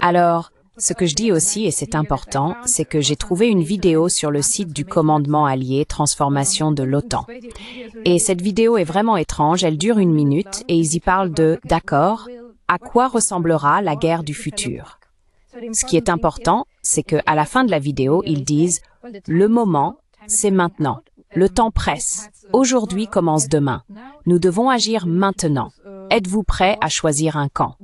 Alors, ce que je dis aussi, et c'est important, c'est que j'ai trouvé une vidéo sur le site du commandement allié Transformation de l'OTAN. Et cette vidéo est vraiment étrange, elle dure 1 minute et ils y parlent de, d'accord, à quoi ressemblera la guerre du futur? Ce qui est important, c'est qu'à la fin de la vidéo, ils disent « Le moment, c'est maintenant. Le temps presse. Aujourd'hui commence demain. Nous devons agir maintenant. Êtes-vous prêts à choisir un camp ?»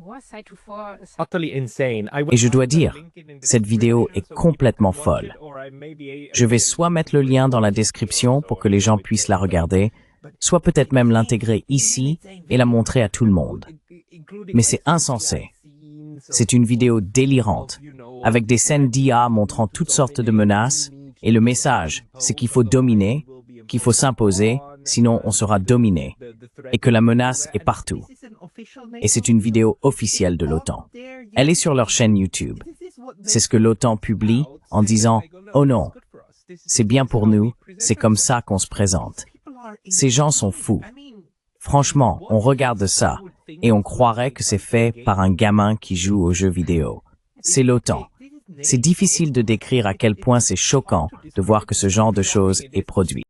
Et je dois dire, cette vidéo est complètement folle. Je vais soit mettre le lien dans la description pour que les gens puissent la regarder, soit peut-être même l'intégrer ici et la montrer à tout le monde. Mais c'est insensé. C'est une vidéo délirante, avec des scènes d'IA montrant toutes sortes de menaces, et le message, c'est qu'il faut dominer, qu'il faut s'imposer, sinon on sera dominé, et que la menace est partout. Et c'est une vidéo officielle de l'OTAN. Elle est sur leur chaîne YouTube. C'est ce que l'OTAN publie en disant « Oh non, c'est bien pour nous, c'est comme ça qu'on se présente ». Ces gens sont fous. Franchement, on regarde ça et on croirait que c'est fait par un gamin qui joue aux jeux vidéo. C'est l'OTAN. C'est difficile de décrire à quel point c'est choquant de voir que ce genre de choses est produit.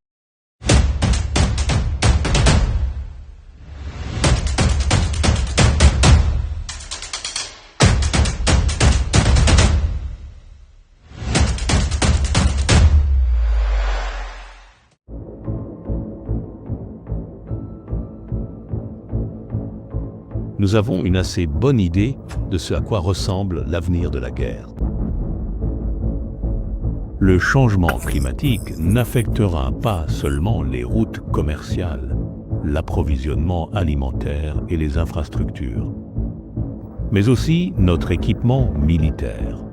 Nous avons une assez bonne idée de ce à quoi ressemble l'avenir de la guerre. Le changement climatique n'affectera pas seulement les routes commerciales, l'approvisionnement alimentaire et les infrastructures, mais aussi notre équipement militaire.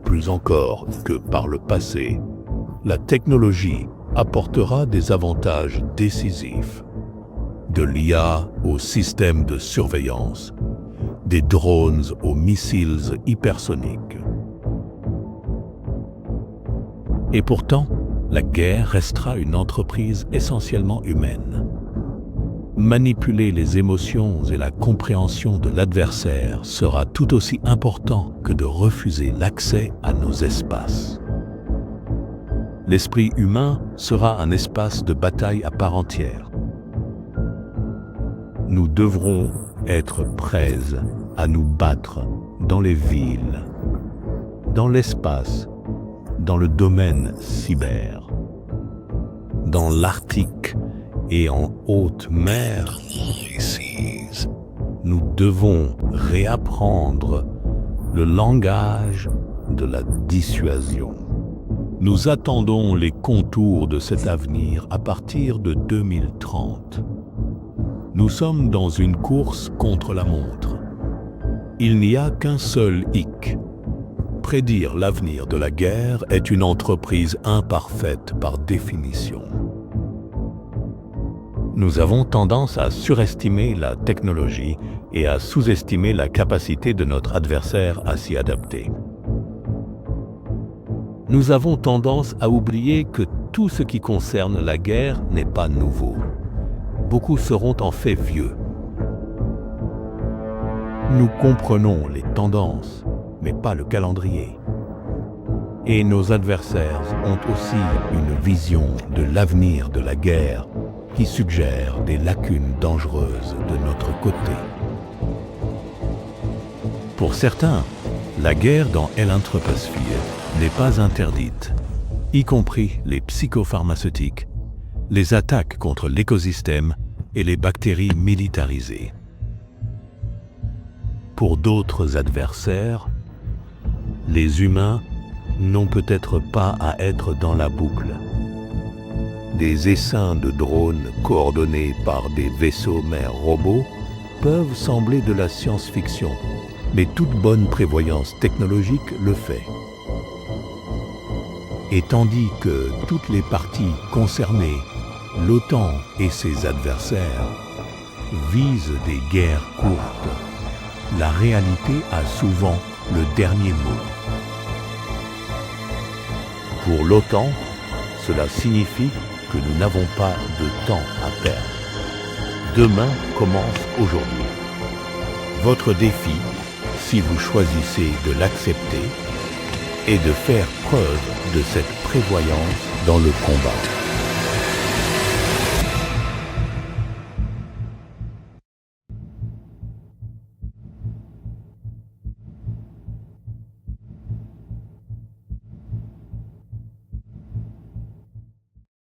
Plus encore que par le passé, la technologie apportera des avantages décisifs. De l'IA aux systèmes de surveillance, des drones aux missiles hypersoniques. Et pourtant, la guerre restera une entreprise essentiellement humaine. Manipuler les émotions et la compréhension de l'adversaire sera tout aussi important que de refuser l'accès à nos espaces. L'esprit humain sera un espace de bataille à part entière. Nous devrons être prêts à nous battre dans les villes, dans l'espace, dans le domaine cyber, dans l'Arctique et en haute mer. Nous devons réapprendre le langage de la dissuasion. Nous attendons les contours de cet avenir à partir de 2030. Nous sommes dans une course contre la montre. Il n'y a qu'un seul hic. Prédire l'avenir de la guerre est une entreprise imparfaite par définition. Nous avons tendance à surestimer la technologie et à sous-estimer la capacité de notre adversaire à s'y adapter. Nous avons tendance à oublier que tout ce qui concerne la guerre n'est pas nouveau. Beaucoup seront en fait vieux. Nous comprenons les tendances, mais pas le calendrier. Et nos adversaires ont aussi une vision de l'avenir de la guerre qui suggère des lacunes dangereuses de notre côté. Pour certains, la guerre dans Elanthropasphère n'est pas interdite, y compris les psychopharmaceutiques, les attaques contre l'écosystème et les bactéries militarisées. Pour d'autres adversaires, les humains n'ont peut-être pas à être dans la boucle. Des essaims de drones coordonnés par des vaisseaux mers robots peuvent sembler de la science-fiction, mais toute bonne prévoyance technologique le fait. Et tandis que toutes les parties concernées, l'OTAN et ses adversaires, visent des guerres courtes, la réalité a souvent le dernier mot. Pour l'OTAN, cela signifie que que nous n'avons pas de temps à perdre. Demain commence aujourd'hui. Votre défi, si vous choisissez de l'accepter, est de faire preuve de cette prévoyance dans le combat.